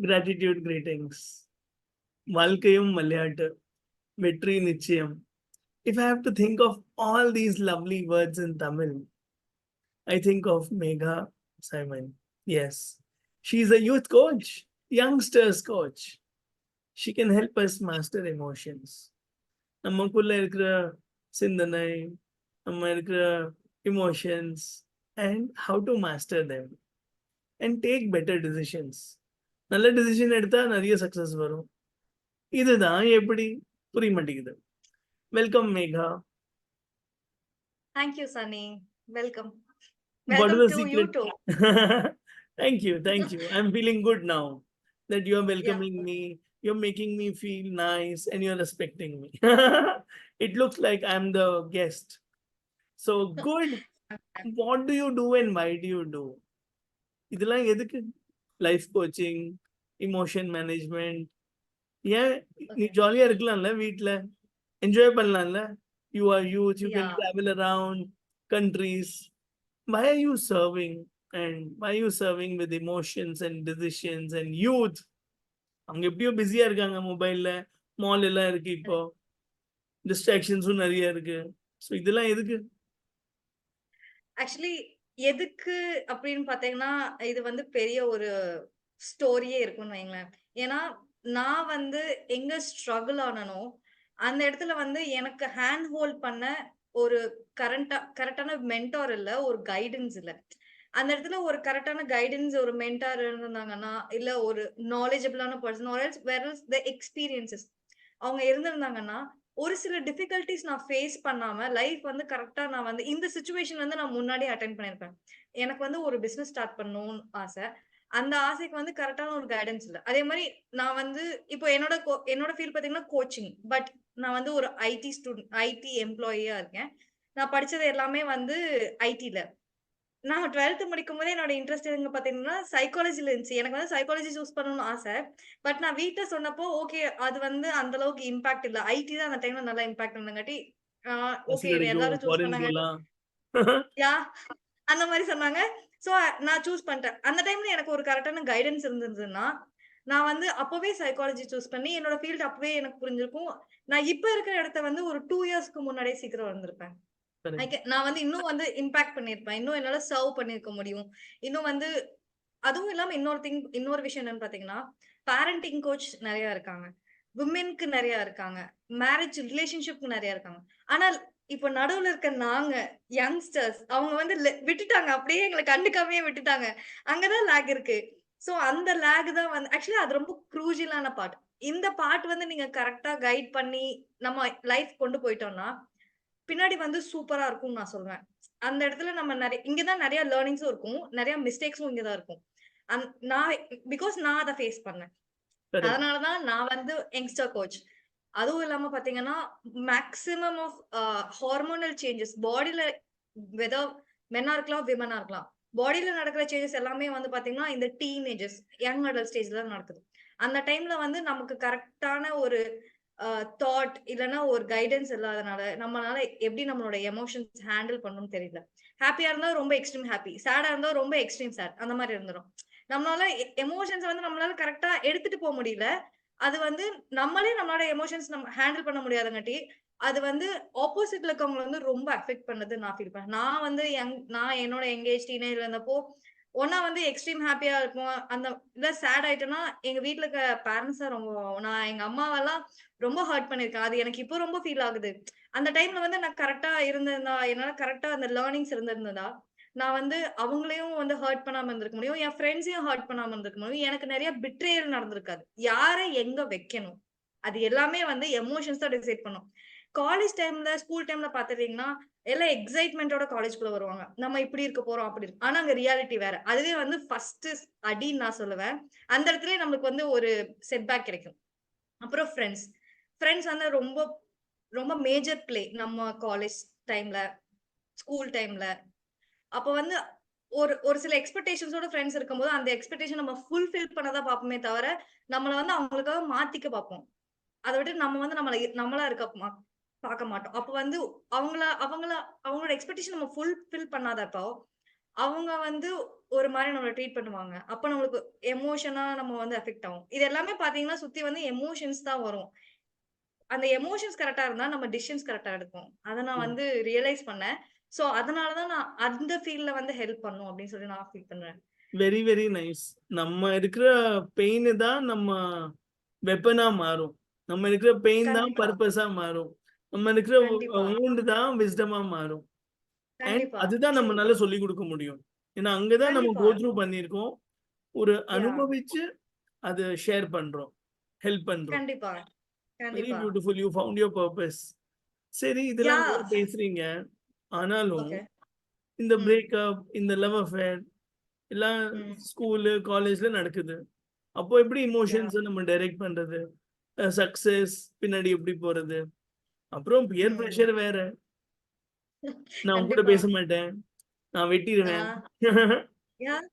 Gratitude greetings. வாழ்க்கையும் விளையாட்டு, வெற்றி நிச்சயம். If I have to think of all these lovely words in Tamil, I think of Megha Simon. Yes, she's a youth coach, youngsters coach. She can help us master emotions. நமக்குள்ள இருக்கிற சிந்தனை, நம்ம இருக்கிற emotions, and how to master them and take better decisions. நல்ல decision எடுத்தா நிறைய success வரும். இதுதான் எப்படி புரிய மாட்டேங்குது. Welcome Megha. Thank you, Sunny. Welcome. What is Welcome the to secret? you too. Thank you. I'm feeling good now that you are welcoming Yeah. me. You're making me feel nice and you're respecting me. It looks like I'm the guest. So good. What do you do and why do you do? இதெல்லாம் எதுக்கு? Life coaching, emotion management. ஏன் நீ ஜாலியா இருக்கலாம்ல, வீட்ல enjoy பண்ணலாம்ல? You are youth, you can travel around countries. Why are you serving? And why are you serving with emotions and decisions and youth? அவங்க எப்படியோ பிஸியா இருக்காங்க, மொபைல்ல மால் எல்லாம் இருக்கு, இப்போ டிஸ்ட்ராக்ஷன்ஸும் நிறைய இருக்கு. ஸோ இதெல்லாம் எதுக்கு? ஆக்சுவலி எதுக்கு அப்படின்னு பாத்தீங்கன்னா, இது வந்து பெரிய ஒரு ஸ்டோரியே இருக்கும்னு வைங்களேன். ஏன்னா நான் வந்து எங்க ஸ்ட்ரகிள் ஆனனோ அந்த இடத்துல வந்து எனக்கு ஹேண்ட் ஹோல்ட் பண்ண ஒரு கரெக்டான மென்டார் இல்ல, ஒரு கைடன்ஸ் இல்ல. அந்த இடத்துல ஒரு கரெக்டான கைடன்ஸ், ஒரு மென்டார் இருந்தாங்கன்னா, இல்ல ஒரு நாலேஜபிளான person, or else where else the experiences அவங்க இருந்திருந்தாங்கன்னா, ஒரு சில டிஃபிகல்டிஸ் நான் ஃபேஸ் பண்ணாம லைஃப் வந்து கரெக்ட்டா நான் வந்து இந்த சிச்சுவேஷன் வந்து நான் முன்னாடியே அட்டெண்ட் பண்ணியிருப்பேன். எனக்கு வந்து ஒரு பிசினஸ் ஸ்டார்ட் பண்ணணும்னு ஆசை. அந்த ஆசைக்கு வந்து கரெக்ட்டான ஒரு கைடன்ஸ் இல்ல. அதே மாரி நான் வந்து இப்போ என்னோட ஃபீல்ட் பார்த்தீங்கன்னா கோச்சிங். பட் நான் வந்து ஒரு ஐடி எம்ப்ளாயியா இருக்கேன். நான் படிச்சது எல்லாமே வந்து ஐடில. நான் 12த் முடிக்கும்போதே என்னோட இன்ட்ரெஸ்ட் எங்க பார்த்தீங்கன்னா, சைக்காலஜில இருந்துச்சு. எனக்கு வந்து சைக்காலஜி சூஸ் பண்ணணும்னு ஆசை. பட் நான் வீட்ல சொன்னப்போ, ஓகே அது வந்து அந்த அளவுக்கு இம்பாக்ட் இல்ல. ஐடி தான் அந்த டைம்ல நல்லா இம்பாக்ட் இருந்தங்காட்டி, ஆ பஸ் ஓகே கிடைக்கும், எல்லாரும் சூஸ் ஃபாரின் பண்ணாங்க. போலாம். யாஹ்! அந்த மாரி சொன்னாங்க. சோ நான் சூஸ் பண்ணிட்டேன். அந்த டைம்ல எனக்கு ஒரு கரெக்ட்டான கைடன்ஸ் இருந்திருந்ததுன்னா, நான் வந்து அப்பவே சைக்காலஜி சூஸ் பண்ணி என்னோட ஃபீல்ட் அப்பவே எனக்கு புரிஞ்சிருக்கும். நான் இப்ப இருக்கிற இடத்த வந்து ஒரு 2 இயர்ஸ்க்கு முன்னாடியே சீக்கிரம் வந்திருப்பேன். Correct. நான் வந்து இன்னும் வந்து இம்பாக்ட் பண்ணியிருப்பேன். இன்னும் என்னால சர்வ் பண்ணியிருக்க முடியும். இன்னும் வந்து அதுவும் இல்லாம இன்னொரு விஷயம் என்னன்னு பார்த்தீங்கன்னா, பேரண்டிங் கோச் நெறைய இருக்காங்க. விமென்க்கு நெறைய இருக்காங்க. மேரேஜ் ரிலேஷன்ஷிப்க்கு நெறைய இருக்காங்க. ஆனால் இப்ப நடுவுல இருக்க நாங்க யங்ஸ்டர்ஸ் அவங்க வந்து விட்டுட்டாங்க. அப்படியே எங்கள கண்டுக்காமயே விட்டுட்டாங்க. அங்க தான் லேக் இருக்கு. சோ அந்த லேக் தான் வந்து ஆக்சுவலி அது ரொம்ப க்ரூஷியலான பார்ட். இந்த பார்ட் வந்து நீங்க கரெக்ட்டா கைட் பண்ணி நம்ம லைஃப் கொண்டு போயிட்டோம்னா, பின்னாடி வந்து சூப்பரா இருக்கும்னு நான் சொல்வேன். அந்த இடத்துல நம்ம இங்க தான் நெறைய லேர்னிங்ஸும் இருக்கும். நெறைய மிஸ்டேக்ஸும் இங்க தான் இருக்கும். நான் நான் அத ஃபேஸ் பண்ணேன். Correct. அதனால தான் நான் வந்து யங்ஸ்டர் கோச். அதுவும் இல்லாம பார்த்தீங்கன்னா, மேக்ஸிமம் ஆஃப் ஹார்மோனல் சேஞ்சஸ் பாடில வெதர் மென்னா இருக்கலாம், விமனா இருக்கலாம். பாடில நடக்கிற சேஞ்சஸ் எல்லாமே வந்து பார்த்தீங்கன்னா, இந்த டீனேஜர்ஸ், யங் அடல்ட் ஸ்டேஜ்ல தான் நடக்குது. அந்த டைம்ல வந்து நமக்கு கரெக்ட்டான ஒரு தாட் இல்லன்னா ஒரு கைடன்ஸ் இல்லாதனால, நம்மளால எப்படி நம்மளோட எமோஷன்ஸ் ஹேண்டில் பண்ணணும்னு தெரியல. ஹேப்பியா இருந்தா ரொம்ப எக்ஸ்ட்ரீம் ஹேப்பி. சேடா இருந்தா ரொம்ப எக்ஸ்ட்ரீம் சேட். அந்த மாரி இருந்துரும். நம்மளால எமோஷன்ஸ வந்து நம்மளால கரெக்ட்டா எடுத்துட்டு போ முடியல. அது வந்து நம்மளோட எமோஷன்ஸ் நம்ம ஹேண்டில் பண்ண முடியாதங்காட்டி, அது வந்து ஆப்போசிட்ல இருக்கவங்கள வந்து ரொம்ப அஃபெக்ட் பண்ணுது நான் ஃபீல் பண்ணேன். நான் என்னோட யங் ஏஜ் டீனேஜ்ல இருந்தப்போ, ஒண்ணா வந்து எக்ஸ்ட்ரீம் ஹேப்பியா இருப்போம். அந்த இல்ல சேட் ஆயிட்டோம்னா, எங்க வீட்ல இருக்க பேரண்ட்ஸ் தான் ரொம்ப நான் எங்க அம்மாவெல்லாம் ரொம்ப ஹர்ட் பண்ணியிருக்கேன். அது எனக்கு இப்போ ரொம்ப ஃபீல் ஆகுது. அந்த டைம்ல வந்து நான் கரெக்ட்டா இருந்திருந்தா, என்னால கரெக்ட்டா அந்த லேர்னிங்ஸ் இருந்திருந்ததா, நான் வந்து அவங்களையும் வந்து ஹர்ட் பண்ணாம இருந்திருக்க முடியும். என் ஃபிரெண்ட்ஸையும் ஹர்ட் பண்ணாம இருந்திருக்க முடியும். எனக்கு நெறைய பிட்ரேயல் நடந்திருக்காது. யார எங்க வைக்கணும்? அது எல்லாமே வந்து எமோஷன்ஸ் தான் டிசைட் பண்ணும். காலேஜ் டைம்ல, ஸ்கூல் டைம்ல பார்த்துட்டீங்கன்னா, எல்லாம் எக்ஸைட்மென்ட்டோட காலேஜ்குள்ள வருவாங்க. நம்ம இப்படி இருக்க போறோம், அப்படி இருக்கு. ஆனா அங்க ரியாலிட்டி வேற. அதுவே வந்து ஃபர்ஸ்ட் அடின்னு நான் சொல்லுவேன். அந்த இடத்துலயே நம்மளுக்கு வந்து ஒரு செட்பேக் கிடைக்கும். அப்புறம் ஃபிரெண்ட்ஸ். ஃபிரெண்ட்ஸ் வந்து ரொம்ப ரொம்ப மேஜர் பிளே நம்ம காலேஜ் டைம்ல, ஸ்கூல் டைம்ல. அப்ப வந்து ஒரு ஒரு சில எக்ஸ்பெக்டேஷன்ஸோட ஃபிரெண்ட்ஸ் இருக்கும்போது, அந்த எக்ஸ்பெக்டேஷன் நம்ம ஃபுல்ஃபில் பண்ண தான் பார்ப்போமே தவிர, நம்மள வந்து அவங்களுக்காக மாத்திக்க பார்ப்போம். அத விட்டு நம்ம வந்து நம்மளா இருக்க பார்க்க மாட்டோம். அப்ப வந்து அவங்கள அவங்கள அவங்களோட எக்ஸ்பெக்டேஷன் நம்ம ஃபுல்ஃபில் பண்ணாதப்போ, அவங்க வந்து ஒரு மாரி நம்மள ட்ரீட் பண்ணுவாங்க. அப்ப நம்மளுக்கு எமோஷனா நம்ம வந்து அஃபெக்ட் ஆவோம். இது எல்லாமே பார்த்தீங்கன்னா, சுத்தி வந்து எமோஷன்ஸ் தான் வரும். அந்த எமோஷன்ஸ் கரெக்ட்டா இருந்தா, நம்ம டிசிஷன்ஸ் கரெக்ட்டா எடுப்போம். அத நான் வந்து ரியலைஸ் பண்ணேன். சோ, அதனால தான் நான் அந்த ஃபீல்ட்ல வந்து ஹெல்ப் பண்ணும் அப்படின்னு சொல்லி நான் ஃபீல் பண்றேன். Very, very nice. நம்ம இருக்கிற பெயின் தான் நம்ம வெப்பனா மாறும். நம்ம இருக்கிற பெயின் தான் கண்டிப்பா, பர்ப்பஸா மாறும். நம்ம இருக்கிற கண்டிப்பா, வூண்ட் தான் விஸ்டமா மாறும். அண்ட் கண்டிப்பா. அதுதான் ட்ரூ. நம்மனால சொல்லிக் குடுக்க முடியும். ஏன்னா, அங்க தான் நம்ம கண்டிப்பா. கோ த்ரூ பண்ணியிருக்கோம். ஒரு யாஹ்! அனுபவிச்சு அத ஷேர் பண்றோம். ஹெல்ப் பண்றோம். கண்டிப்பா, வெரி கண்டிப்பா. Beautiful. You found your purpose. சரி, இதெல்லாம் நல்லா யாஹ்! பேசுறீங்க. ஆனாலும் ஓகே. இந்த ம், பிரேக்கப், இந்த லவ் அஃபேர் எல்லாம் ம். ஸ்கூலு, காலேஜ்ல நடக்குது. அப்போ எப்படி யாஹ்! எமோஷன்ஸ நம்ம டைரக்ட் பண்றது? சக்சஸ் பின்னாடி எப்படி போறது? அப்புறம் பியர் ம். பிரஷர் வேற. நான் உன் கூட கண்டிப்பா. பேச மாட்டேன். நான் வெட்டிருவேன். ஆ. யாஹ்!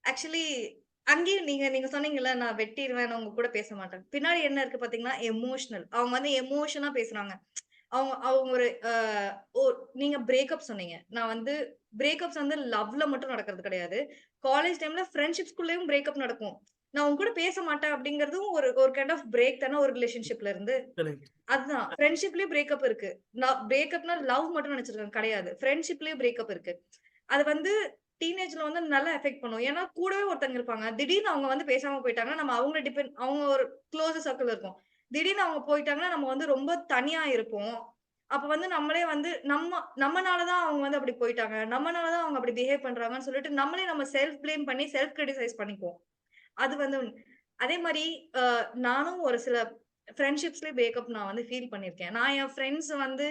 ஆக்சுவலி அங்கேயும் நீங்க நீங்க சொன்னீங்கல்ல, நான் வெட்டிருவேன். நான் உங்க கூட பேச மாட்டேன். பின்னாடி என்ன இருக்கு பார்த்தீங்கன்னா, எமோஷனல். அவங்க வந்து எமோஷனா பேசுறாங்க. அவங்க அவங்க ஒரு ஓ நீங்க பிரேக்கப் சொன்னீங்க. நான் வந்து பிரேக்கப்ஸ் வந்து லவ்ல மட்டும் நடக்கிறது கிடையாது. காலேஜ் டைம்ல ஃப்ரெண்ட்ஷிப்ஸ்குள்ளேயும் பிரேக்கப் நடக்கும். நான் உங்க கூட பேச மாட்டேன் அப்படிங்கிறதும் ஒரு ஒரு கைண்ட் ஆஃப் பிரேக் தானே ஒரு ரிலேஷன்ஷிப்ல இருந்து. கரெக்ட். அதுதான் ஃப்ரெண்ட்ஷிப்லயும் பிரேக்கப் இருக்கு. நான் பிரேக்கப்னா லவ் மட்டும் நினைச்சிருக்கேன். கிடையாது. ஃப்ரெண்ட்ஷிப்லயும் பிரேக்கப் இருக்கு. அது வந்து டீனேஜ்ல வந்து நல்லா எஃபெக்ட் பண்ணும். ஏன்னா, கூடவே ஒருத்தங்க இருப்பாங்க. திடீர்னு அவங்க வந்து பேசாம போயிட்டாங்கன்னா, நம்ம அவங்கள அவங்க ஒரு க்ளோஸ் சர்க்கிள் இருக்கும். திடீர்னு அவங்க போயிட்டாங்கன்னா, நம்ம வந்து ரொம்ப தனியா இருப்போம். அப்ப வந்து நம்மளே வந்து நம்மனால தான் அவங்க வந்து அப்படி போயிட்டாங்க. நம்மனால தான் அவங்க அப்படி பிஹேவ் பண்றாங்கன்னு சொல்லிட்டு, நம்மளே நம்ம செல்ஃப் ப்ளேம் பண்ணி, செல்ஃப் கிரிட்டிசைஸ் பண்ணிக்குவோம். அது வந்து அதே மாரி அ நானும் ஒரு சில ஃப்ரெண்ட்ஷிப்ஸ்லயே பிரேக்கப் நான் வந்து ஃபீல் பண்ணியிருக்கேன். நான் என் ஃப்ரெண்ட்ஸ் வந்து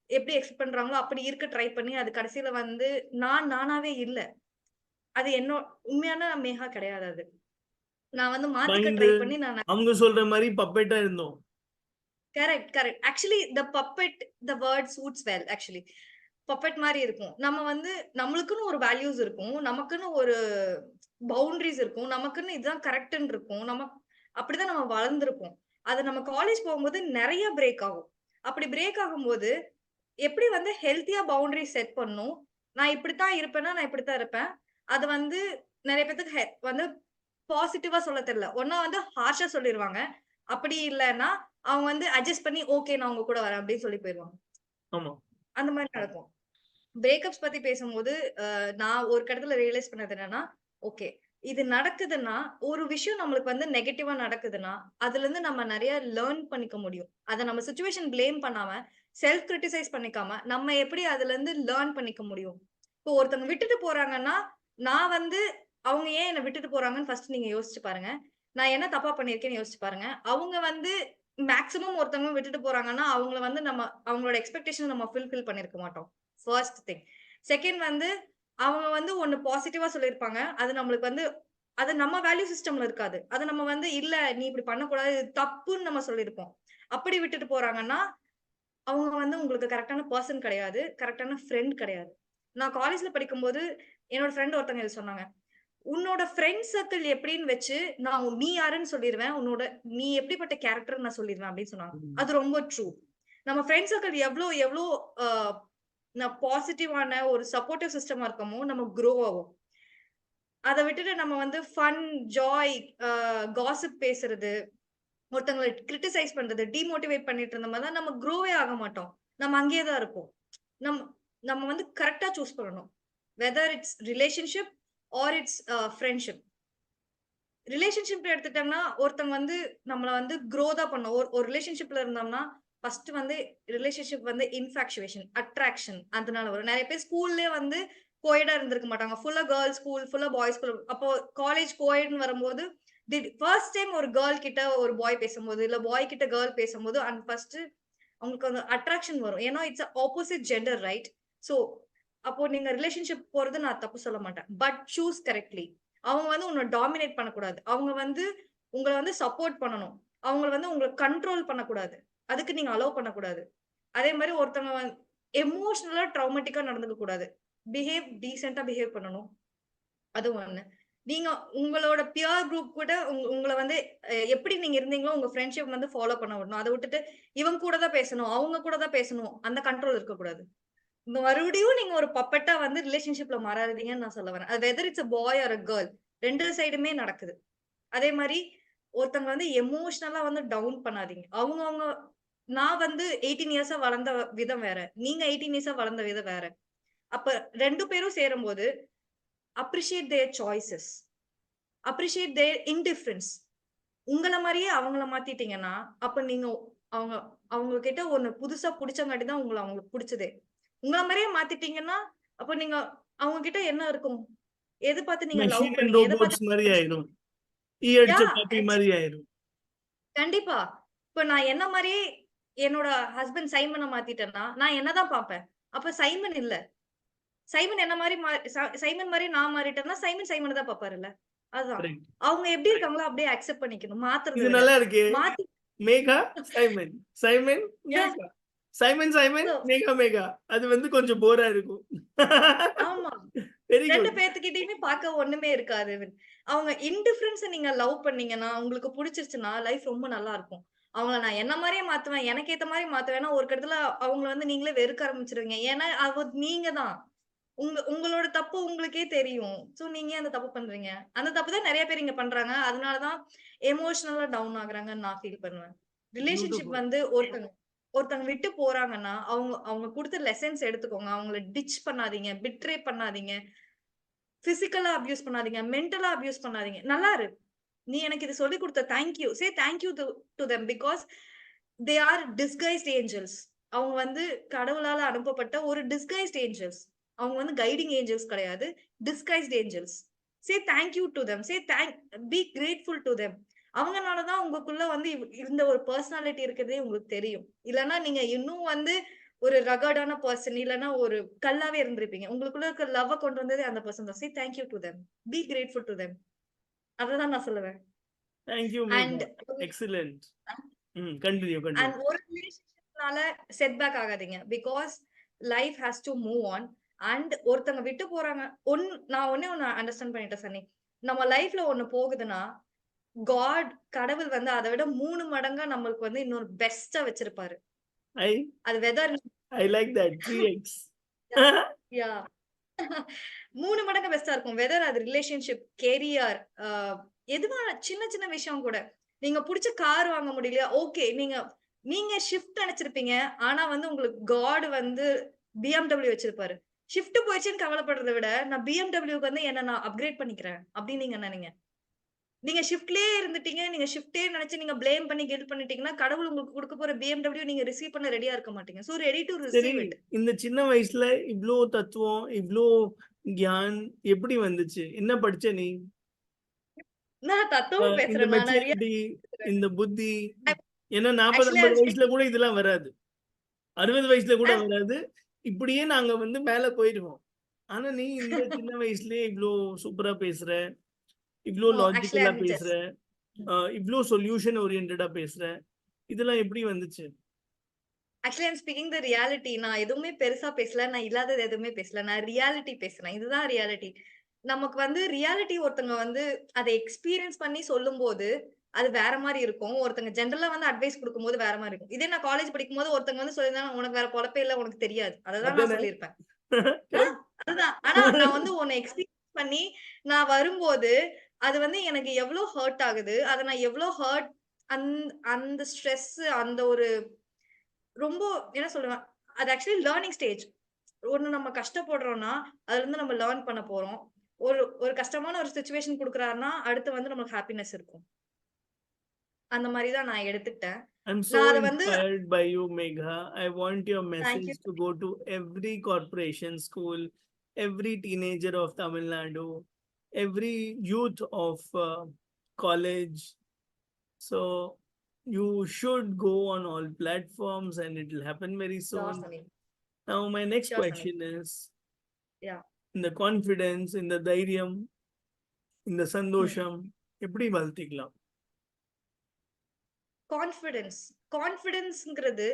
எப்படி எக்ஸ்பெக்ட் பண்றாங்களோ, அப்படி இருக்க ட்ரை பண்ணி, அது கடைசில வந்து நான் நானாவே இல்ல. அது உண்மையான மேகா கிடையாது அது. நான் வந்து மாத்திக்க பயந்து ட்ரை பண்ணி நான் அவங்க சொல்ற மாரி பப்பெட்டா இருந்தோம். Correct, correct. Actually the word suits well actually. Puppet மாரி இருக்கும். நம்ம வந்து நம்மளுக்குன்னு ஒரு வேல்யூஸ் இருக்கும். நமக்குன்னு ஒரு பவுண்டரீஸ் இருக்கும். நமக்குன்னு இதுதான் கரெக்ட்ன்னு இருக்கும். அப்படிதான் நம்ம வளர்ந்திருப்போம். அது நம்ம காலேஜ் போகும்போது நெறைய பிரேக் ஆகும். அப்படி பிரேக் ஆகும்போது, எப்படி வந்து ஹெல்த்தியா பவுண்டரி செட் பண்ணணும். நான் இப்படித்தான் இருப்பேன்னா, நான் இப்படித்தான் இருப்பேன். அது வந்து நெறைய பேத்துக்கு வந்து பாசிட்டிவா சொல்ல தெரியல. ஒண்ணா வந்து ஹார்ஷா சொல்லிருவாங்க. அப்படி இல்லன்னா, அவங்க வந்து அட்ஜஸ்ட் பண்ணி, "ஓகே நான் உங்க கூட வரேன்" அப்படின்னு சொல்லி போயிருவாங்க. ஆமா. அந்த மாரி நடக்கும். பிரேக்கப்ஸ் பத்தி பேசும்போது, நான் ஒரு கட்டத்துல ரியலைஸ் பண்ணது என்னன்னா, ஓகே. இது நடக்குதுன்னா, ஒரு விஷயம் நம்மளுக்கு வந்து நெகட்டிவா நடக்குதுன்னா, அதுலருந்து நம்ம நெறைய லேர்ன் பண்ணிக்க முடியும். அத நம்ம சிச்சுவேஷன் ப்ளேம் பண்ணாம, செல்ஃப் கிரிட்டிசைஸ் பண்ணிக்காம, நம்ம எப்படி அதுலருந்து லேர்ன் பண்ணிக்க முடியும்? இப்போ ஒருத்தவங்க விட்டுட்டு போறாங்கன்னா, நான் வந்து அவங்க ஏன் என்ன விட்டுட்டு போறாங்கன்னு ஃபர்ஸ்ட் நீங்க யோசிச்சு பாருங்க. நான் என்ன தப்பா பண்ணியிருக்கேன்னு யோசிச்சு பாருங்க. அவங்க வந்து மேக்ஸிமம் ஒருத்தவங்க விட்டுட்டு போறாங்கன்னா, அவங்கள வந்து அவங்களோட எக்ஸ்பெக்டேஷன் நம்ம ஃபுல்ஃபில் பண்ணியிருக்க மாட்டோம். First thing. செகண்ட் வந்து, அவங்க வந்து ஒண்ணு பாசிட்டிவா சொல்லியிருப்பாங்க. அது நம்மளுக்கு வந்து அது நம்ம வேல்யூ சிஸ்டம்ல இருக்காது. அத நம்ம வந்து, "இல்ல நீ இப்படி பண்ணக்கூடாது. இது தப்புன்னு" நம்ம சொல்லியிருப்போம். அப்படி விட்டுட்டு போறாங்கன்னா, அவங்க வந்து உங்களுக்கு கரெக்ட்டான பெர்சன் கிடையாது. கரெக்ட்டான ஃப்ரெண்ட் கிடையாது. நான் காலேஜ்ல படிக்கும்போது, என்னோட ஃப்ரெண்ட் ஒருத்தங்க இத சொன்னாங்க. "உன்னோட ஃப்ரெண்ட் சர்க்கிள் எப்படின்னு வச்சு, நீ யாருன்னு சொல்லிருவேன். நீ எப்படிப்பட்ட கேரக்டர்ன்னு நான் சொல்லிருவேன்" அப்படின்னு சொன்னாங்க. ம். அது ரொம்ப ட்ரூ. நம்ம ஃப்ரெண்ட் சர்க்கிள் எவ்ளோ எவ்ளோ அ பாசிட்டிவான ஒரு சப்போர்ட்டிவ் சிஸ்டமா இருக்கமோ, நம்ம குரோ ஆவோம். அத விட்டுட்டு நம்ம வந்து ஃபன், ஜாய், காசிப் பேசுறது, ஒருத்தங்கள கிரிட்டிசைஸ் பண்றது, டிமோட்டிவேட் பண்ணிட்டு இருந்தோம்னா தான் நம்ம குரோவே ஆக மாட்டோம். நம்ம அங்கேயே தான் இருப்போம். நம் நம்ம வந்து கரெக்ட்டா சூஸ் பண்ணணும். Whether it's relationship or it's friendship. ரிலேஷன்ஷிப்ல எடுத்துட்டோம்னா, ஒருத்தங்க வந்து நம்மள வந்து குரோ தான் பண்ணும். ஒரு ஒரு ரிலேஷன்ஷிப்ல இருந்தோம்னா, ஃபர்ஸ்ட் வந்து ரிலேஷன்ஷிப் வந்து இன்ஃபாக்சுவேஷன், அட்ராக்ஷன் அதனால வரும். நெறைய பேர் ஸ்கூல்லயே வந்து கோஎட்டா இருந்திருக்க மாட்டாங்க. ஃபுல்லா கேர்ல்ஸ் ஸ்கூல், ஃபுல்லா பாய்ஸ் ஸ்கூல். அப்போ காலேஜ் கோஎட்ன்னு வரும்போது, ஃபர்ஸ்ட் டைம் ஒரு கேர்ள் கிட்ட ஒரு பாய் பேசும்போது, இல்ல பாய் கிட்ட கேர்ள் பேசும்போது, ஃபர்ஸ்ட் அவங்களுக்கு அந்த அட்ராக்ஷன் வரும். ஏன்னா, it's opposite gender right? So, அப்போ நீங்க ரிலேஷன்ஷிப் போறது நான் தப்பு சொல்ல மாட்டேன். But choose correctly. அவங்க வந்து உன்ன டாமினேட் பண்ணக்கூடாது. அவங்க வந்து உங்கள வந்து சப்போர்ட் பண்ணணும். அவங்கள வந்து உங்கள கண்ட்ரோல் பண்ணக்கூடாது. அதுக்கு நீங்க அலோவ் பண்ணக்கூடாது. அதே மாரி ஒருத்தவங்க எமோஷனலா ட்ராமேட்டிக்கா நடந்துக்க கூடாது. டீசென்ட்டா பிஹேவ் பண்ணணும். அது ஒண்ணு. நீங்க உங்களோட பியர் குரூப் கூட உங்கள வந்து எப்படி நீங்க இருந்தீங்களோ, உங்க ஃப்ரெண்ட்ஷிப் வந்து ஃபாலோ பண்ண விடணும். அத விட்டுட்டு இவங்க கூட தான் பேசணும், அவங்க கூட தான் பேசணும். அந்த கண்ட்ரோல் இருக்கக்கூடாது. மறுபடியும் நீங்க ஒரு பப்பட்டா வந்து ரிலேஷன்ஷிப்ல மாறாதீங்கன்னு நான் சொல்ல வரேன். அது whether it's a boy or a girl 2 சைடுமே நடக்குது. அதே மாரி ஒருத்தவங்க வந்து எமோஷனலா வந்து டவுன் பண்ணாதீங்க. அவங்க நான் வந்து 18 இயர்ஸா வளர்ந்த விதம் வேற. நீங்க 18 இயர்ஸா வளர்ந்த விதம் வேற. அப்ப 2 பேரும் சேரும்போது அப்ரிஷியேட் தேர் சாய்ஸஸ். அப்ரிஷியேட் தேர் இன்டிஃபரன்ஸ். உங்கள மாரியே அவங்கள மாத்திட்டீங்கன்னா, அப்ப நீங்க அவங்க அவங்க கிட்ட ஒண்ணு புதுசா புடிச்சங்காட்டி தான் உங்கள அவங்களுக்கு புடிச்சதே. உங்கள மாரியே மாத்திட்டீங்கன்னா, அப்ப நீங்க அவங்க கிட்ட என்ன இருக்கும்? எத பார்த்து நீங்க லவ் மெஷின் அண்ட் பண்ணீங்க? எத ரோபோட்ஸ் பார்த்து மாரி புடிச்சீங்க? ஆயிரும். ஈ அடிச்ச யாஹ்! காப்பி மாரி ஆயிரும். கண்டிப்பா. இப்ப நான் என்ன மாரியே என்னோட ஹஸ்பண்ட் சைமன மாத்திட்டேன்னா, நான் என்ன தான் பார்ப்பேன். அப்ப சைமன் இல்ல. சைமன் என்ன மாரி சைமன் மாரி நான் மாறிட்டேன்னா, சைமன் சைமன தான் பார்ப்பாருல்ல. அதுதான். கரெக்ட். அவங்க எப்படி இருக்காங்களோ அப்படியே அக்செப்ட் பண்ணிக்கணும். மாத்துறத இது விட. நல்லா இருக்கே. மாத்தி Megha, Simon. Simon, yeah! Megha. Simon, Simon, so Megha, Megha. அது வந்து கொஞ்சம் போரா இருக்கும். ஆமா. Very 2 good. பேத்துக்கிட்டயுமே பார்க்க ஒண்ணுமே இருக்காது. அவங்க இன்டிஃபரன்ஸ நீங்க லவ் பண்ணீங்கன்னா, உங்களுக்கு புடிச்சிருச்சுன்னா, லைஃப் ரொம்ப நல்லா இருக்கும். அவங்கள நான் என்ன மாரியே மாத்துவேன். எனக்கு ஏத்த மாரி மாத்துவேன்னா, ஒரு கட்டத்துல அவங்கள வந்து நீங்களே வெறுக்க ஆரம்பிச்சுருவீங்க. ஏன்னா, நீங்க தான். உங்களோட தப்பு உங்களுக்கே தெரியும். சோ நீங்க ஏன் அந்த தப்பு பண்றீங்க? அந்த தப்பு தான் நெறைய பேர் இங்க பண்றாங்க. அதனால தான் எமோஷனலா டவுன் ஆகுறாங்கன்னு நான் ஃபீல் பண்ணுவேன். Relationship beautiful. வந்து ஒருத்தங்க ஒருத்தங்க விட்டு போறாங்கன்னா, அவங்க அவங்க குடுத்த லெசன்ஸ் எடுத்துக்கோங்க. அவங்கள டிட்ச் பண்ணாதீங்க. பிட்ரே பண்ணாதீங்க. பிசிக்கலா அப்யூஸ் பண்ணாதீங்க. மென்டலா அப்யூஸ் பண்ணாதீங்க. நல்லா இரு. நீ எனக்கு இது சொல்லிக் குடுத்த thank you. Say thank you to them because they are disguised angels. அவங்க வந்து கடவுளால அனுப்பப்பட்ட ஒரு டிஸ்கைஸ்ட் ஏஞ்சல்ஸ். அவங்க வந்து கைடிங் ஏஞ்சல்ஸ் கிடையாது. Disguised angels. Say thank you to them. Be grateful to them. அவங்கனால தான் உங்களுக்குள்ள வந்து இந்த ஒரு பெர்சனாலிட்டி இருக்கிறதே உங்களுக்கு தெரியும். இல்லன்னா நீங்க இன்னும் வந்து ஒரு ரகடான பெர்சன் இல்லன்னா ஒரு கல்லாவே இருந்திருப்பீங்க. உங்களுக்குள்ள இருக்க லவ்வ கொண்டு வந்ததே அந்த பெர்சன் தான். Say thank you to them. Be grateful to them. அததான் நான் சொல்லுவேன். Thank you Megha. And excellent. Continue, continue. ஒரு ரிலேஷன்ஷிப்னால செட் பேக் ஆகாதீங்க. Because life has to move on. And ஒருத்தங்க விட்டு போறாங்க. நான் ஒண்ணே ஒண்ணு அண்டர்ஸ்டாண்ட் பண்ணிட்டேன் சன்னி. நம்ம லைஃப்ல ஒண்ணு போகுதுன்னா, கடவுள் வந்து அத விட 3 மடங்கா நம்மளுக்கு வந்து இன்னொரு பெஸ்ட்டா வச்சிருப்பாரு. ஐ அது whether I like that 3x. Yeah! 3 மடங்கு பெஸ்ட்டா இருக்கும். வெதர் அது ரிலேஷன்ஷிப், கேரியர், எதுவா சின்ன சின்ன விஷயம் கூட. நீங்க புடிச்ச கார் வாங்க முடியலையா? ஓகே. நீங்க நீங்க ஷிஃப்ட் நெனச்சிருப்பீங்க. ஆனா வந்து உங்களுக்கு வந்து BMW வச்சிருப்பாரு. ஷிஃப்ட் போயிருச்சுன்னு கவலைப்படுறத விட, நான் BMWக்கு வந்து என்ன நான் அப்கிரேட் பண்ணிக்கிறேன். அப்படின்னு நீங்க நெனைங்க. நீங்க ஷிஃப்ட்லயே இருந்துட்டீங்க. நீங்க ஷிஃப்ட்டே நெனச்சு நீங்க ப்ளேம் பண்ணி கில்ட் பண்ணிட்டீங்கன்னா, கடவுள் உங்களுக்கு குடுக்க போற BMW நீங்க ரிசீவ் பண்ண ரெடியா இருக்க மாட்டீங்க. சோ ரெடி டூ சரி, ரிசீவ் இட். இந்த சின்ன வயசுல இவ்ளோ தத்துவம், இவ்ளோ கியான் எப்படி வந்துச்சு? என்ன படிச்ச நீ? நான் தத்துவம் இந்த பேசுறேன். நான் நெறைய மெச்சூரிட்டி, இந்த புத்தி. ஏன்னா 40, ஆக்சுவலி ஐ 50 அம் வயசுல ஸ்பீக்கிங் கூட இதெல்லாம் வராது. 60 வயசுல கூட அண்ட் வராது. இப்படியே நாங்க வந்து மேல போயிருவோம். ஆனா நீ இந்த சின்ன வயசுலயே இவ்ளோ சூப்பரா பேசுற, இவ்ளோ நோ ஆக்சுவலி ஐ லாஜிக்கலா அம் பேசுற, ஜஸ்ட் இவ்ளோ சொல்யூஷன் ஓரியன்டடா பேசுற. இதெல்லாம் எப்படி வந்துச்சு? Actually I am speaking the reality. நான் எதுவுமே பெருசா பேசல. நான் இல்லாதது எதுவுமே பேசல. நான் ரியாலிட்டி பேசுறேன். இதுதான் ரியாலிட்டி. நமக்கு வந்து ரியாலிட்டி ஒருத்தங்க வந்து அத எக்ஸ்பீரியன்ஸ் பண்ணி சொல்லும்போது, அது வேற மாரி இருக்கும். ஒருத்தங்க ஜெனரலா வந்து அட்வைஸ் குடுக்கும்போது வேற மாரி இருக்கும். இதே நான் காலேஜ் படிக்கும்போது ஒருத்தங்க வந்து சொல்லியிருந்தாங்க, "உனக்கு வேற பொழப்பே இல்ல. உனக்கு தெரியாது." அததான் நான் அதானே? சொல்லியிருப்பேன். ஆ கரெக்ட். அதுதான். ஆனா நான் வந்து ஒண்ண எக்ஸ்பீரியன்ஸ் பண்ணி நான் வரும்போது, அது வந்து எனக்கு எவ்ளோ ஹர்ட் ஆகுது. அத நான் எவ்ளோ ஹர்ட் அந் அந்த ஸ்ட்ரெஸ் அந்த ஒரு ரொம்ப என்ன சொல்லுவேன், அது ஆக்சுவலி லேர்னிங் ஸ்டேஜ். ஒண்ணு நம்ம கஷ்டப்படுறோம்னா, அதுலருந்து நம்ம லேர்ன் பண்ண போறோம். ஒரு ஒரு கஷ்டமான ஒரு சிச்சுவேஷன் குடுக்குறாருன்னா, அடுத்து வந்து நமக்கு ஹாப்பினஸ் இருக்கும். அந்த மாரி தான் நான் எடுத்துக்கிட்டேன். I'm நான் so அத வந்து inspired by you, Megha. I want your thank you. message to go to every corporation school, every teenager of Tamil Nadu, every youth of college. So you should go on all platforms and it will happen very sure soon. Shani. Now, my next sure Shani. question is yeah! in the confidence, in the தைரியம், in the ம். சந்தோஷம், எப்படி வளர்த்திக்கலாம்? Confidence. கான்ஃபிடன்ஸ்ங்கிறது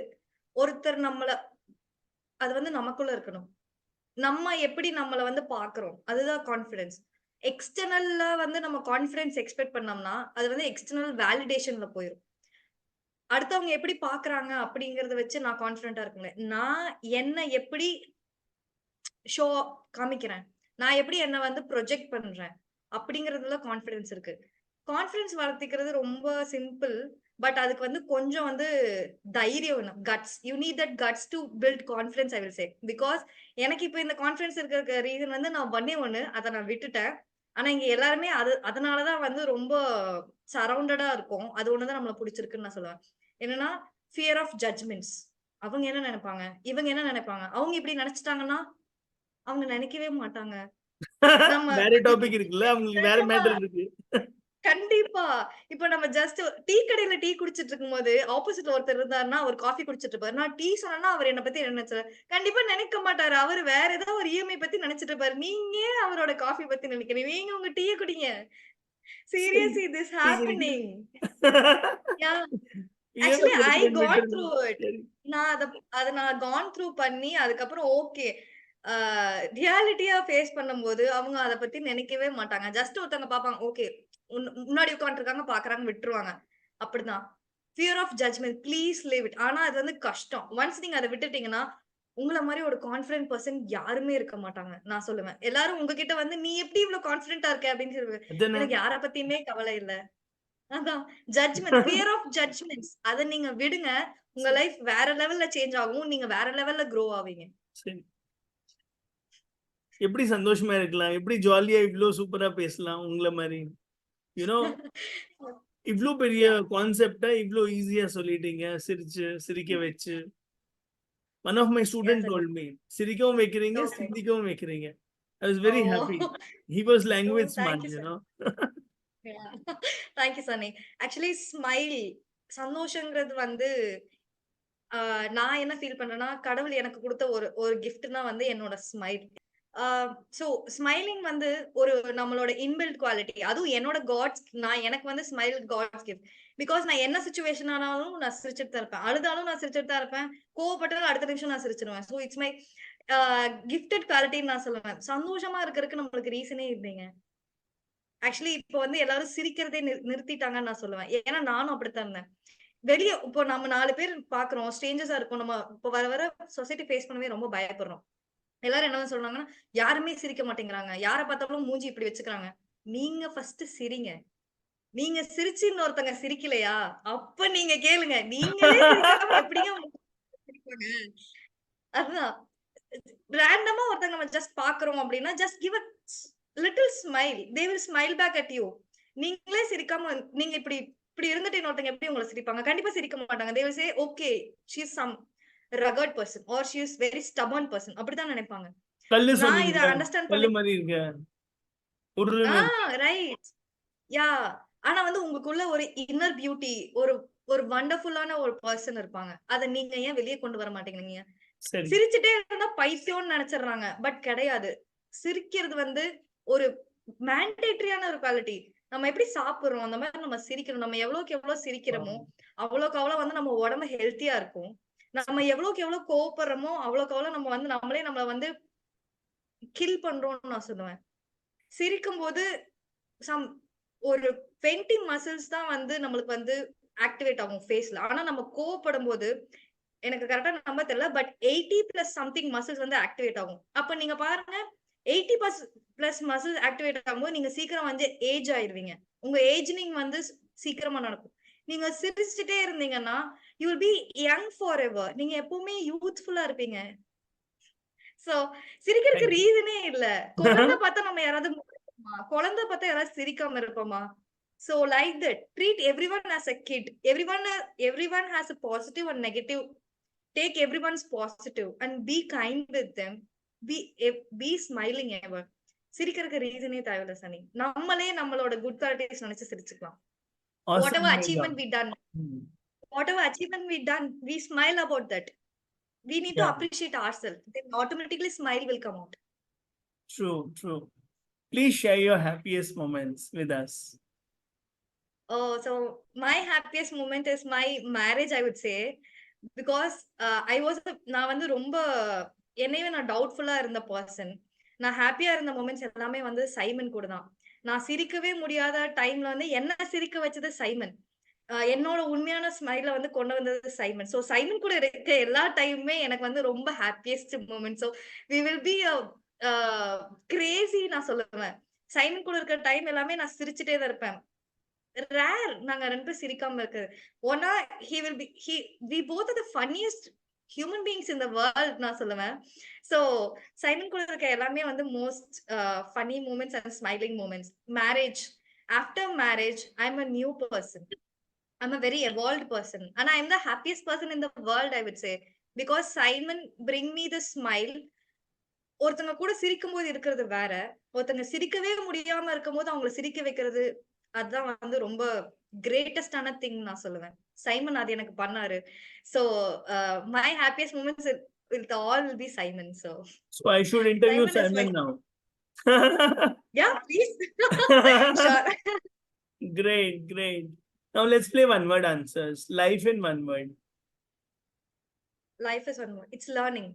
ஒருத்தர் நம்மள அது வந்து நமக்குள்ள இருக்கணும். நம்ம எப்படி நம்மள வந்து பார்க்கிறோம். அதுதான் கான்ஃபிடன்ஸ். எக்ஸ்டர்னலா வந்து நம்ம கான்ஃபிடன்ஸ் எக்ஸ்பெக்ட் பண்ணோம்னா, அது வந்து எக்ஸ்டர்னல் வேலிடேஷன்ல போயிரும். அடுத்தவங்க எப்படி பார்க்குறாங்க அப்படிங்கிறத வச்சு நான் கான்ஃபிடென்ட்டா இருக்க முடியாது. நான் என்ன எப்படி ஷோ காமிக்கிறேன். நான் எப்படி என்ன வந்து ப்ரொஜெக்ட் பண்றேன். அப்படிங்கிறதுல கான்ஃபிடன்ஸ் இருக்கு. கான்ஃபிடன்ஸ் வளர்த்திக்கிறது ரொம்ப சிம்பிள். பட் அதுக்கு வந்து கொஞ்சம் வந்து தைரியம் வேணும். Guts. You need that guts to build confidence I will say. Because எனக்கு இப்ப இந்த கான்ஃபிடன்ஸ் இருக்கிற ரீசன் வந்து நான் ஒண்ணே ஒண்ணு. அத நான் விட்டுட்டேன். ஆனா இங்க எல்லாருமே அதனால தான் வந்து ரொம்ப சரவுண்டடா இருக்கோம். அது ஒண்ணு தான் நம்மள புடிச்சிருக்குன்னு நான் சொல்லுவேன். என்னன்னா, ஃபியர் ஆஃப் ஜட்ஜ்மென்ட்ஸ். அவங்க என்ன நெனைப்பாங்க? இவங்க என்ன நெனைப்பாங்க? அவங்க இப்படி நெனைச்சுட்டாங்கன்னா, அவங்க நெனைக்கவே மாட்டாங்க. நம்ம வேற டாபிக் இருக்குல்ல, அவங்களுக்கு வேற நிஜமா. மேட்டர் இருக்கு. கண்டிப்பா. இப்ப நம்ம ஜஸ்ட் டீ கடையில டீ குடிச்சிட்டு இருக்கும்போது, ஆப்போசிட்ல ஒருத்தர் இருந்தாருன்னா, அவர் காஃபி குடிச்சிட்டு இருப்பாரு. நான் டீ சொன்னேன்னா, அவர் என்ன பத்தி என்ன நெனச்சாரு? கண்டிப்பா நெனைக்க மாட்டாரு. அவரு வேற ஏதோ ஒரு இஎம்ஐ பத்தி நெனச்சிட்டு இருப்பாரு. நீங்க ஏன் அவரோட காஃபி பத்தி நெனைக்கிறீங்க? நீங்க உங்க டீய குடிங்க. சரி, சீரியஸ்லி திஸ் டீ குடிக்கிறேன். ஹேப்பனிங். யாஹ்! ஏன் ஆக்சுவலி ஐ குடிக்கிறேன்னு கான் விட்டுருங்க. Through it. சரி. நான் அத நான் கான் த்ரூ பண்ணி, அதுக்கப்புறம் ஓகே. ஆ ரியாலிட்டியா ஃபேஸ் பண்ணும்போது, அவங்க அத பத்தி நெனைக்கவே மாட்டாங்க. ஜஸ்ட் ஒருத்தவங்க பாப்பாங்க. ஓகே. முன்னாடி உட்கார்ந்துருக்காங்க, பாக்குறாங்க, விட்டுருவாங்க. அப்படிதான். Fear of judgment. Please leave it. ஆனா அது வந்து கஷ்டம். ஒன்ஸ் நீங்க அத விட்டுட்டீங்கன்னா, உங்கள மாரி ஒரு கான்ஃபிடென்ட் பெர்சன் யாருமே இருக்க மாட்டாங்க. நான் சொல்லுவேன். எல்லாரும் உங்ககிட்ட வந்து, "நீ எப்படி இவ்ளோ கான்ஃபிடென்ட்டா இருக்க?" அப்படின்னு சொல்லுவேன். அதானே. எனக்கு யார பத்தியுமே கவல இல்ல. அதான். ஜட்ஜ்மென்ட். Fear of judgements. அத நீங்க விடுங்க. உங்க சரி, லைஃப் வேற லெவல்ல சேஞ்ச் ஆகும். நீங்க வேற லெவல்ல குரோ ஆவீங்க. சரி. எப்படி சந்தோஷமா இருக்கலாம்? எப்படி ஜாலியா இவ்ளோ சூப்பரா பேசலாம் உங்கள மாரி? யூ நோ இவ்ளோ பெரிய யாஹ்! கான்செப்ட்ட இவ்ளோ ஈஸியா சொல்லிட்டீங்க. சிரிச்சு, சிரிக்க வச்சு. One of my yeah student சரி. டோல்ட் மீ, சிரிக்கவும் வைக்கிறீங்க, ஓகே. சிந்திக்கவும் வைக்கிறீங்க. I was oh! Very happy. He was oh! Language thank smart, you you sir. No. Yeah! Thank you Sunny. Actually smile சந்தோஷங்கிறது வந்து ஆ நான் என்ன ஃபீல் பண்றேன்னா, கடவுள் எனக்கு குடுத்த ஒரு ஒரு கிஃப்ட்னா வந்து என்னோட ஸ்மைல். ஆ சோ ஸ்மைலிங் வந்து ஒரு நம்மளோட இன்பில்ட் குவாலிட்டி. அதுவும் என்னோட எனக்கு வந்து ஸ்மைல் காட்ஸ் கிஃப்ட். பிகாஸ் நான் என்ன சிச்சுவேஷன் ஆனாலும் நான் சிரிச்சுட்டு தான் இருப்பேன். அழுதாலும் நான் சிரிச்சுட்டு தான் இருப்பேன். கோவப்பட்டாலும் அடுத்த நிமிஷம் நான் சிரிச்சுருவேன். So it's my uh gifted குவாலிட்டின்னு நான் சொல்லுவேன். சந்தோஷமா இருக்கறதுக்கு நம்மளுக்கு ரீசனே இல்லைங்க. ஆக்சுவலி இப்ப வந்து எல்லாரும் சிரிக்கிறதே நிறுத்திட்டாங்கன்னு நான் சொல்லுவேன். ஏன்னா நானும் அப்படித்தான் இருந்தேன். வெளிய இப்போ நம்ம 4 பேர் பார்க்குறோம். ஸ்ட்ரேஞ்சர்ஸா இருக்கோம். நம்ம இப்ப வர வர சொசைட்டி ஃபேஸ் பண்ணவே ரொம்ப பயப்படுறோம். எல்லாரும் என்ன சொல்றாங்கன்னா, யாருமே சிரிக்க மாட்டேங்கிறாங்க. யார பார்த்தாலும் மூஞ்சி இப்படி வச்சுக்கிறாங்க. நீங்க ஃபர்ஸ்ட் சிரிங்க. நீங்க சிரிச்சு இன்னொருத்தங்க சிரிக்கலையா? அப்ப நீங்க கேளுங்க. நீங்களே சிரிக்காம எப்படிங்க சிரிப்பாங்க? அதுதான். ரேண்டமா ஒருத்தங்க நம்ம ஜஸ்ட் பார்க்குறோம் அப்படின்னா, just give a little smile. They will smile back at you. நீங்களே சிரிக்காம நீங்க இப்படி இப்படி இருந்துட்டு இன்னொருத்தங்க எப்படி உங்கள சிரிப்பாங்க? கண்டிப்பா சிரிக்க மாட்டாங்க. They will say, "okay, she is some rugged person or she is very stubborn person." அப்படித்தான் நினைப்பாங்க. கல்லு நான் இத சொன்னீங்கல்ல, அண்டர்ஸ்டாண்ட் கல்லு பண்ணி மாரி இருக்க. ஆ உருன்னு ரைட். யாஹ்! ஆனா வந்து உங்களுக்குள்ள ஒரு இன்னர் பியூட்டி, ஒரு ஒரு வண்டர்ஃபுல்லான ஒரு பெர்சன் இருப்பாங்க. அத நீங்க ஏன் வெளிய கொண்டு வர மாட்டேங்கிறீங்க? சரி. சிரிச்சுட்டே இருந்தா பைத்தியம்னு நெனச்சுடுறாங்க. பட் கிடையாது. சிரிக்கிறது வந்து ஒரு மேண்டேட்டரியான ஒரு குவாலிட்டி. நம்ம எப்படி சாப்பிடுறோம், அந்த மாரி நம்ம சிரிக்கணும். நம்ம எவ்வளவுக்கு எவ்வளோ சிரிக்கிறோமோ, வாவ்! அவ்வளோக்கு அவ்வளோ வந்து நம்ம உடம்பு ஹெல்த்தியா இருக்கும். நம்ம எவ்வளோக்கு எவ்வளோ கோவப்படுறோமோ, அவ்வளோக்கு அவ்வளோ நம்ம வந்து நம்மளே நம்மள வந்து கில் பண்றோம்னு நான் சொல்லுவேன். சிரிக்கும்போது சம் ஒரு 20 மசில்ஸ் தான் வந்து நம்மளுக்கு வந்து ஆக்டிவேட் ஆகும் ஃபேஸ்ல. ஆனா நம்ம கோவப்படும்போது எனக்கு கரெக்ட்டா நம்பர் தெரியல. பட் 80 பிளஸ் சம்திங் மசில்ஸ் வந்து ஆக்டிவேட் ஆகும். அப்ப நீங்க பாருங்க 80 பிளஸ் மசில்ஸ் ஆக்டிவேட் ஆகும்போது நீங்க சீக்கிரம் வந்து ஏஜ் ஆயிருவீங்க. உங்க ஏஜ்னிங் வந்து சீக்கிரமா நடக்கும். நீங்க சிரிச்சுட்டே இருந்தீங்கன்னா, you will be young forever. நீங்க எப்பவுமே யூத்ஃபுல்லா இருப்பீங்க. சோ சிரிக்கிறதுக்கு தேங்க் யூ. ரீசனே இல்ல. குழந்தை பார்த்தா நம்ம யாராவது முறைப்போமா? குழந்தை பார்த்தா யாராவது சிரிக்காம இருப்போமா? So like that, treat everyone as a kid. Everyone has a positive and negative. Take everyone's positive and be kind with them. Be smiling ever. சிரிக்கிறதுக்கு ரீசனே தேவையில்ல சனி. நம்மளே நம்மளோட குட் குவாலிட்டிஸ் நினைச்சு சிரிச்சுக்கலாம். Awesome Whatever Megha. achievement we done, ம். whatever achievement we done, we smile about that. We need to Yeah, appreciate ourselves. Then automatically smile will come out. true, true. Please share your happiest moments with us. Oh, so my happiest moment is my marriage, I would say. Because I was நான் வந்து ரொம்ப என்னையவே நான் டவுட்ஃபுல்லா இருந்த person. நான் ஹேப்பியா இருந்த moments எல்லாமே வந்து சைமன் கூட தான். நான் சிரிக்கவே முடியாத டைம்ல வந்து என்ன சிரிக்க வச்சது சைமன். என்னோட உண்மையான ஸ்மைல வந்து கொண்டு வந்தது சைமன். சோ சைமன் கூட இருக்க எல்லா டைமுமே எனக்கு வந்து ரொம்ப happiest moment. So we will be crazy நான் சொல்லுவேன். சைமன் கூட இருக்கிற டைம் எல்லாமே நான் சிரிச்சுட்டே தான் இருப்பேன். ரேர் நாங்க 2 பேரும் சிரிக்காம இருக்கிறது. ஒன்னா we both are the funniest human beings in the world நான் சொல்லுவேன். So சைமன் கூட இருக்க எல்லாமே வந்து most funny moments and smiling moments. After marriage, I'm a new person. I'm a very evolved person. And I'm the happiest person in the world, I would say. Because Simon bring me the smile. ஒருத்தங்க கூட சிரிக்கும்போது இருக்கிறது வேற. ஒருத்தங்க சிரிக்கவே முடியாம இருக்கும்போது அவங்கள சிரிக்க வைக்கிறது, அதுதான் வந்து ரொம்ப கிரேட்டஸ்டான திங் நான் சொல்லுவேன். சைமன் அது எனக்கு பண்ணாரு. So, my happiest moments will all will be Simon. So, So I should interview Simon is my Simon now. yeah, please. Sure. Great, great. Now let's play one word answers. Life in one word. Life is one word. It's learning.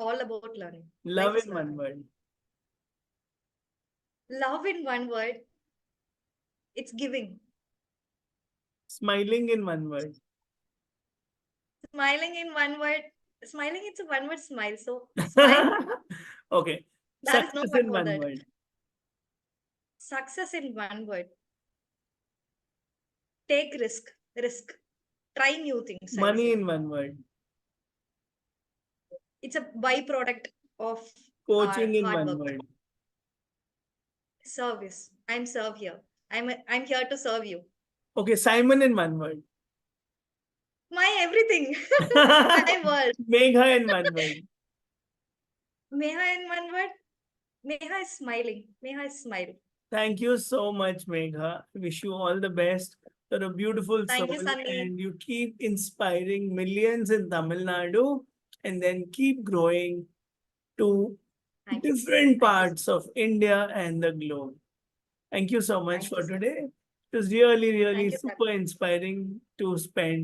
All about learning. Love Life is in one learning. word. Love in one word. It's giving. Smiling in one word. Smiling in one word. Smiling, it's a one word smile. So, smile. Okay. There is no Success word in for one that. word. Success in one word. Take risk. Risk. Try new things. I would Money say. in one word. It's a byproduct of Coaching our in hard one work. word. Service. I'm serve here. I'm here to serve you. Okay, Simon in one word. My everything. My world. Megha in one word. Meha in one word. Meha is smiling. Meha is smile. Thank you so much, Megha. Wish you all the best. You're a beautiful Thank you, soul Sunny. and you keep inspiring millions in Tamil Nadu and then keep growing to Thank you. different Thank you. parts of India and the globe. Thank you so much Thank for you, sir. today. It was really, really Thank you, sir. super inspiring to spend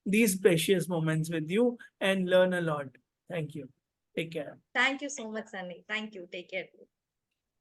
these precious moments with you and learn a lot. Thank you. Take care. Thank you so much, Sunny. Thank you. Take care.